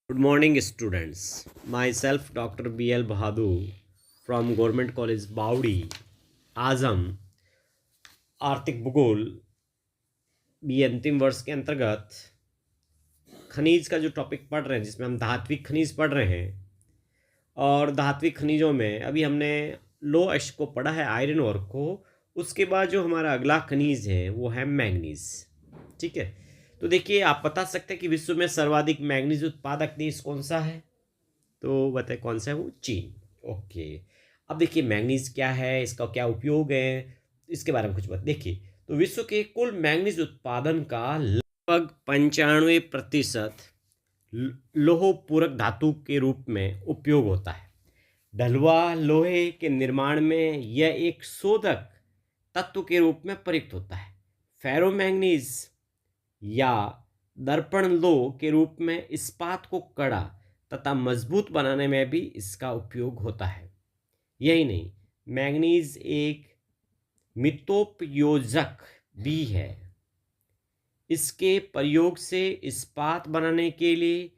Good morning, students. Myself, Dr. B.L. Bahadur from Government College बावड़ी. आज हम आर्थिक भूगोल बी अंतिम वर्ष के अंतर्गत खनिज का जो टॉपिक पढ़ रहे हैं, जिसमें हम धात्विक खनिज पढ़ रहे हैं. और धात्विक खनिजों में अभी हमने लो एश को पढ़ा है, आयरन ओर को. उसके बाद जो हमारा अगला खनिज है वो है मैंगनीज. ठीक है, तो देखिए आप बता सकते हैं कि विश्व में सर्वाधिक मैंगनीज उत्पादक देश कौन सा है. तो बताए कौन सा है वो, चीन. ओके, अब देखिए मैंगनीज क्या है, इसका क्या उपयोग है, इसके बारे में कुछ बात देखिए. तो विश्व के कुल मैंगनीज उत्पादन का लगभग 95% लोह पूरक धातु के रूप में उपयोग होता है. ढलुआ लोहे के निर्माण में यह एक शोधक तत्व के रूप में प्रयुक्त होता है. फेरोमैंगनीज या दर्पण लोह के रूप में इस्पात को कड़ा तथा मजबूत बनाने में भी इसका उपयोग होता है. यही नहीं, मैंगनीज एक मितोपयोजक भी है. इसके प्रयोग से इस्पात बनाने के लिए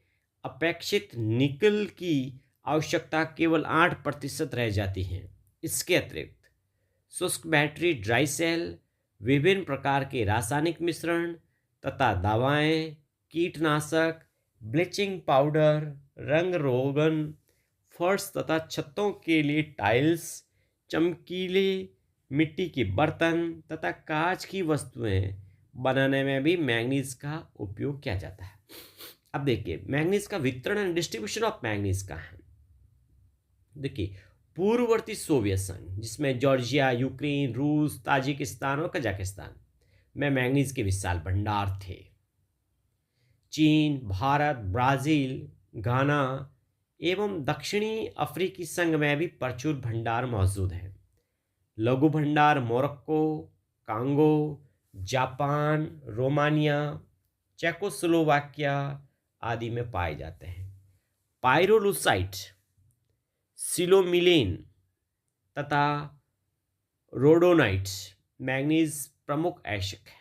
अपेक्षित निकल की आवश्यकता केवल 8% रह जाती है. इसके अतिरिक्त शुष्क बैटरी, ड्राई सेल, विभिन्न प्रकार के रासायनिक मिश्रण तथा दवाएं, कीटनाशक, ब्लीचिंग पाउडर, रंग रोगन, फर्श तथा छतों के लिए टाइल्स, चमकीले मिट्टी के बर्तन तथा कांच की वस्तुएं बनाने में भी मैंगनीज का उपयोग किया जाता है. अब देखिए मैंगनीज का वितरण एंड डिस्ट्रीब्यूशन ऑफ मैंगनीज का है. देखिए पूर्ववर्ती सोवियत संघ, जिसमें जॉर्जिया, यूक्रेन, रूस, ताजिकिस्तान और कजाकिस्तान में मैंगनीज के विशाल भंडार थे. चीन, भारत, ब्राजील, घाना एवं दक्षिणी अफ्रीकी संघ में भी प्रचुर भंडार मौजूद हैं. लघु भंडार Morocco, Congo, Japan, Romania, Czechoslovakia आदि में पाए जाते हैं. पायरोलुसाइट, सिलोमिलेन तथा रोडोनाइट मैंगनीज प्रमुख ऐशक है.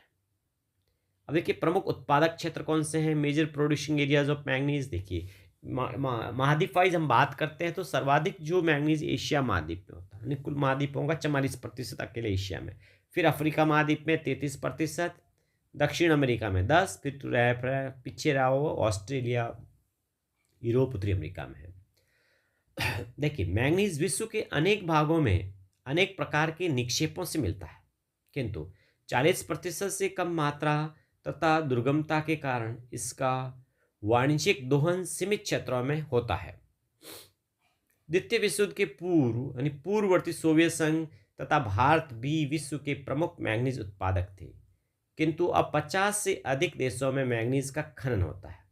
अब देखिए प्रमुख उत्पादक क्षेत्र कौन से हैं, major producing areas of manganese. देखिए महाद्वीप वाइज हम बात करते हैं तो सर्वाधिक जो मैंगनीज एशिया महाद्वीप में होता है, कुल महाद्वीपों का 44% अकेले एशिया में. फिर अफ्रीका महाद्वीप में 33%, दक्षिण अमेरिका में 10%, फिर पीछे रहा हो ऑस्ट्रेलिया, यूरोप, उत्तरी अमेरिका में है. देखिए मैंगनीज विश्व के अनेक भागों में अनेक प्रकार के निक्षेपों से मिलता है, किंतु 40% से कम मात्रा तथा दुर्गमता के कारण इसका वाणिज्यिक दोहन सीमित क्षेत्रों में होता है. द्वितीय विश्व युद्ध के पूर्व यानी पूर्ववर्ती सोवियत संघ तथा भारत भी विश्व के प्रमुख मैंगनीज उत्पादक थे, किंतु अब 50 से अधिक देशों में मैंगनीज का खनन होता है,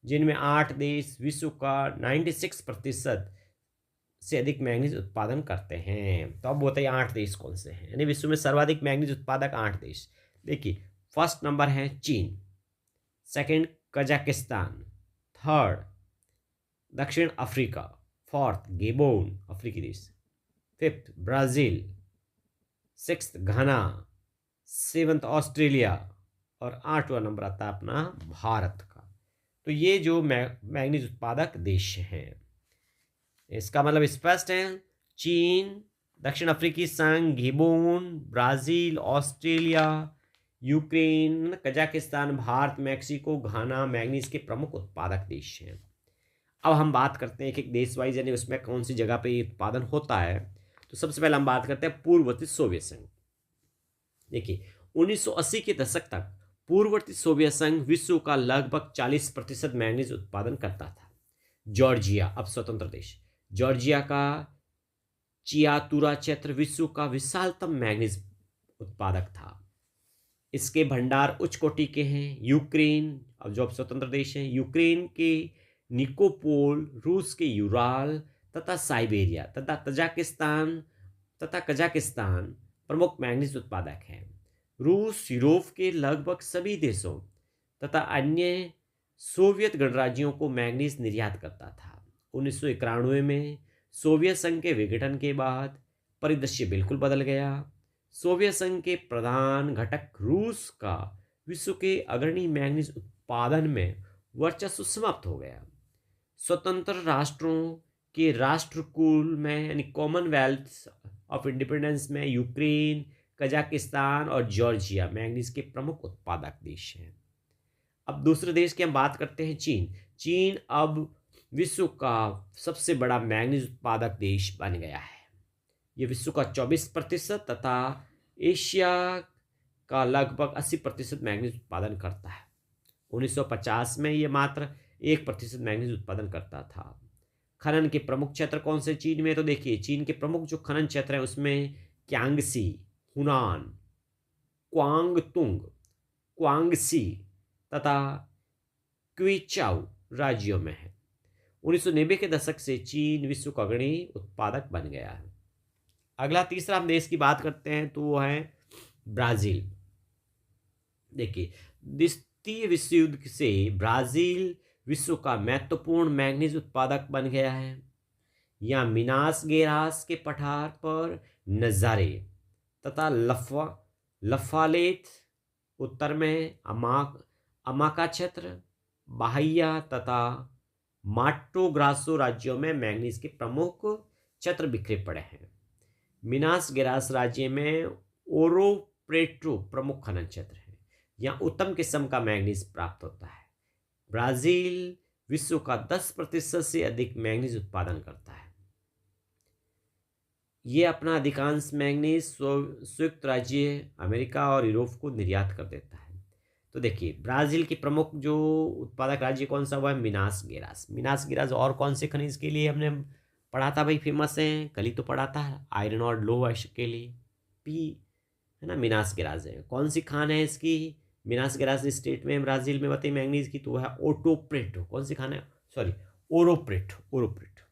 जिनमें 8 देश विश्व का 96% से अधिक मैंगनीज उत्पादन करते हैं. तो अब बताइए 8 देश कौन से हैं, यानी विश्व में सर्वाधिक मैंगनीज उत्पादक 8 देश. देखिए फर्स्ट नंबर है चीन, सेकंड कजाकिस्तान, थर्ड दक्षिण अफ्रीका, फोर्थ गेबोन अफ्रीकी देश, फिफ्थ ब्राज़ील, सिक्स्थ घाना, सेवंथ ऑस्ट्रेलिया और 8वां नंबर आता है अपना भारत का. तो ये जो मैंगनीज उत्पादक देश हैं, इसका मतलब स्पष्ट है. चीन, दक्षिण अफ्रीकी संघ, Gabon, Brazil, Australia, Ukraine, Kazakhstan, Bharat, Mexico, Ghana manganese के प्रमुख उत्पादक देश हैं. अब हम बात करते हैं एक एक देश वाइज, यानी उसमें कौन सी जगह पे ये उत्पादन होता है. तो सबसे पहले हम बात करते हैं पूर्ववर्ती सोवियत संघ. देखिए 1980 के दशक तक पूर्ववर्ती सोवियत संघ विश्व का लगभग 40% मैंगनीज उत्पादन करता था. जॉर्जिया, अब स्वतंत्र देश, जॉर्जिया का चियातुरा क्षेत्र विश्व का विशालतम मैंगनीज उत्पादक था. इसके भंडार उच्च कोटि के हैं. यूक्रेन, अब जो अब स्वतंत्र देश है, यूक्रेन के निकोपोल, रूस के यूराल तथा साइबेरिया तथा कजाकिस्तान प्रमुख मैंगनीज उत्पादक हैं. रूस यूरोप के लगभग सभी देशों तथा अन्य सोवियत गणराज्यों को मैंगनीज निर्यात करता था. 1991 में सोवियत संघ के विघटन के बाद परिदृश्य बिल्कुल बदल गया. सोवियत संघ के प्रधान घटक रूस का विश्व के अग्रणी मैंगनीज उत्पादन में वर्चस्व समाप्त हो गया. स्वतंत्र राष्ट्रों के राष्ट्रकुल में यानी कॉमनवेल्थ ऑफ इंडिपेंडेंस में यूक्रेन, कजाकिस्तान और जॉर्जिया मैंगनीज के प्रमुख उत्पादक देश हैं। अब दूसरे देश की हम बात करते हैं, चीन। चीन अब विश्व का सबसे बड़ा मैंगनीज उत्पादक देश बन गया है। ये विश्व का 24% तथा एशिया का लगभग 80% मैंगनीज उत्पादन करता है। 1950 में ये मात्र 1% मैंगनीज उत्पादन करता था। खनन के प्रमुख क्षेत्र कौन से चीन में? तो देखिए, चीन के प्रमुख जो खनन क्षेत्र हैं उसमें क्यांगसी, हुनान, क्वांगतुंग, क्वांगसी तथा क्विचाउ राज्यों में है। 1990 के दशक से चीन विश्व का अग्रणी उत्पादक बन गया है। अगला तीसरा हम देश की बात करते हैं तो वो है ब्राजील। देखिए, द्वितीय विश्व युद्ध से ब्राजील विश्व का महत्वपूर्ण मैंगनीज उत्पादक बन गया है। यहाँ मिनास गेरास के पठार पर नजारे तथा लफालेत, उत्तर में अमाका क्षेत्र, बाहिया तथा माटो ग्रासो राज्यों में मैंगनीज के प्रमुख क्षेत्र बिखरे पड़े हैं। मिनास गेरास राज्य में ओरो प्रेटो प्रमुख खनन क्षेत्र है। यहाँ उत्तम किस्म का मैंगनीज प्राप्त होता है। ब्राजील विश्व का 10% से अधिक मैंगनीज उत्पादन करता है। ये अपना अधिकांश मैंगनीज संयुक्त राज्य अमेरिका और यूरोप को निर्यात कर देता है। तो देखिए, ब्राजील की प्रमुख जो उत्पादक राज्य कौन सा हुआ है? मिनास गेरास। मिनास गेरास और कौन से खनिज के लिए हमने पढ़ा था भाई फेमस है? कल ही तो पढ़ा था, आयरन और लोह के लिए पी, है ना, मिनास गेरास है। कौन सी खान है इसकी? मिनास गेरास स्टेट में ब्राजील में बताइए मैंगनीज की, तो है ओटो प्रेटो। कौन सी खान है? सॉरी, ओरो प्रेटो, ओरो प्रेटो।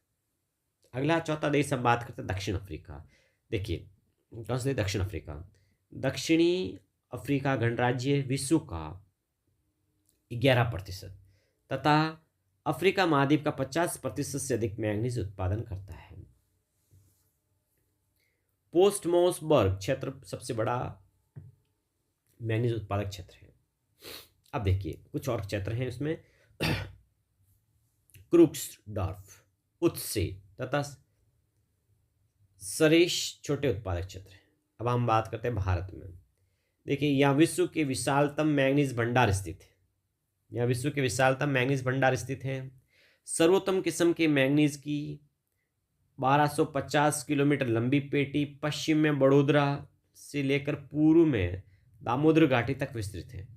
अगला चौथा देश हम बात करते हैं दक्षिण अफ्रीका। देखिए, कौन सा? दक्षिण अफ्रीका। दक्षिणी अफ्रीका गणराज्य विश्व का 11% तथा अफ्रीका महाद्वीप का 50% से अधिक मैंगनीज उत्पादन करता है। पोस्टमोसबर्ग क्षेत्र सबसे बड़ा मैंगनीज उत्पादक क्षेत्र है। अब देखिए, कुछ और क्षेत्र हैं उसमें क्रूक्सडॉर्फ, उत्से तथा सरेश छोटे उत्पादक क्षेत्र हैं। अब हम बात करते हैं भारत में। देखिए, यहाँ विश्व के विशालतम मैंगनीज भंडार स्थित है। यहाँ विश्व के विशालतम मैंगनीज भंडार स्थित है। सर्वोत्तम किस्म के मैंगनीज की 1250 किलोमीटर लंबी पेटी पश्चिम में बड़ोदरा से लेकर पूर्व में दामोदर घाटी तक विस्तृत है।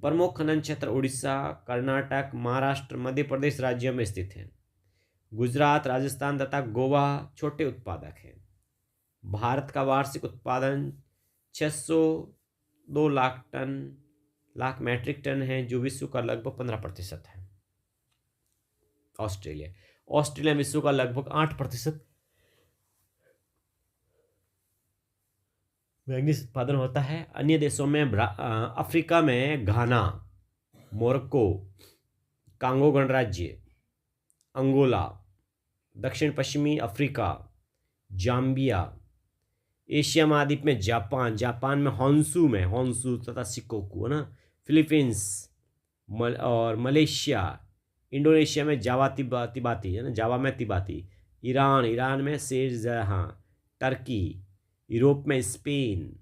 प्रमुख खनन क्षेत्र उड़ीसा, कर्नाटक, महाराष्ट्र, मध्य प्रदेश राज्यों में स्थित है। गुजरात, राजस्थान तथा गोवा छोटे उत्पादक हैं। भारत का वार्षिक उत्पादन 602 लाख मैट्रिक टन है, जो विश्व का लगभग 15% है। ऑस्ट्रेलिया विश्व का लगभग 8% मैंगनीज उत्पादन होता है। अन्य देशों में अफ्रीका में घाना, मोरक्को, कांगो गणराज्य, अंगोला, दक्षिण पश्चिमी अफ्रीका, जाम्बिया। एशिया महाद्वीप में जापान में होन्सू तथा शिकोकू, है ना। फिलीपींस और मलेशिया। इंडोनेशिया में जावा तिबाती, है ना, जावा में तिबाती। ईरान में शेरजहाँ। टर्की, यूरोप में स्पेन,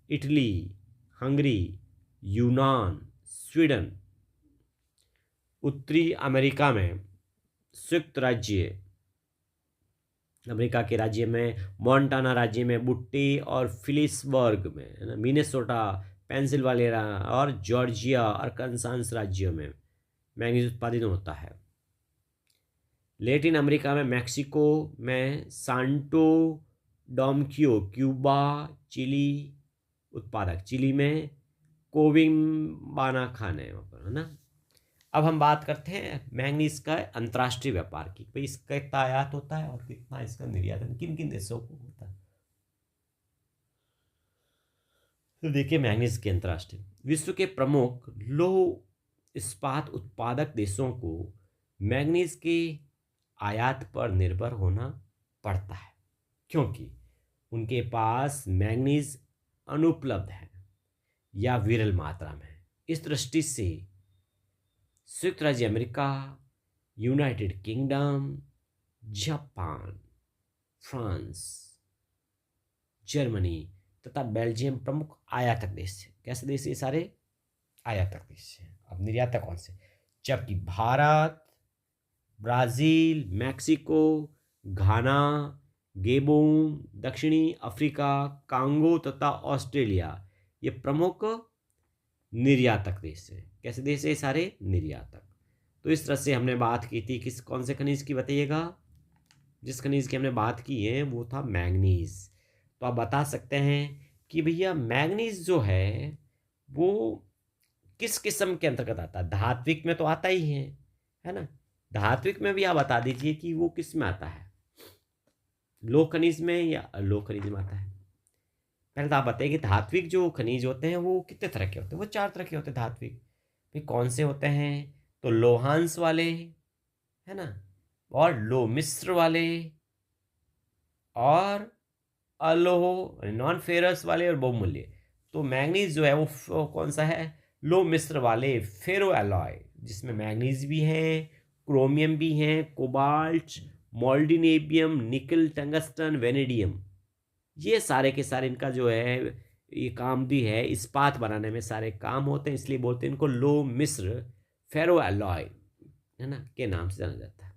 इटली, हंगरी, यूनान, स्वीडन। उत्तरी अमेरिका में संयुक्त राज्य अमेरिका के राज्य में मोंटाना राज्य में बुट्टी और फिलिसबर्ग में, है ना, मिनेसोटा, पेंसिल्वेनिया और जॉर्जिया और कंसास राज्यों में मैंगनीज उत्पादित होता है। लैटिन अमेरिका में मैक्सिको में सांटो डोमिंगो, क्यूबा, चिली उत्पादक। चिली में कोविम्बाना खान है वहाँ पर, है ना। अब हम बात करते हैं मैंगनीज का अंतर्राष्ट्रीय व्यापार की, भाई इसका कितना आयात होता है और कितना इसका निर्यात किन किन देशों को होता है। तो देखिए, मैंगनीज के अंतर्राष्ट्रीय विश्व के प्रमुख लौह इस्पात उत्पादक देशों को मैंगनीज के आयात पर निर्भर होना पड़ता है, क्योंकि उनके पास मैंगनीज अनुपलब्ध है या विरल मात्रा में। इस दृष्टि से संयुक्त राज्य America, United kingdom, Japan, France, Germany तथा बेल्जियम प्रमुख आयातक देश है। कैसे देश ये सारे? आयातक देश है। अब निर्यातक कौन से? जबकि भारत, ब्राज़ील, मैक्सिको, घाना, गेबोन, दक्षिणी अफ्रीका, कांगो तथा ऑस्ट्रेलिया ये प्रमुख निर्यातक देश है। कैसे देश है? सारे निर्यातक। तो इस तरह से हमने बात की थी किस कौन से खनिज की बताइएगा? जिस खनिज की हमने बात की है वो था मैंगनीज। तो आप बता सकते हैं कि भैया मैंगनीज जो है वो किस किस्म के अंतर्गत आता है? धात्विक में तो आता ही है ना? धात्विक में भी आप बता दीजिए कि वो किस में आता है, लोह खनिज में या अलोह खनिज में आता है? पहले तो आप बताइए कि धात्विक जो खनिज होते हैं वो कितने तरह के होते हैं? वो 4 तरह के होते हैं धात्विक। भाई कौन से होते हैं? तो लोहांश वाले, है ना, और लो मिश्र वाले, और अलोह नॉन फेरस वाले, और बहुमूल्य। तो मैंगनीज जो है वो कौन सा है? लो मिश्र वाले फेरो एलॉय, जिसमें मैंगनीज भी हैं, क्रोमियम भी हैं, कोबाल्ट, मोल्डिनेबियम, निकल, टंगस्टन, वेनेडियम, ये सारे के सारे इनका जो है ये काम भी है, इस्पात बनाने में सारे काम होते हैं, इसलिए बोलते हैं इनको लो मिश्र फेरो एलॉय, है ना, के नाम से जाना जाता है।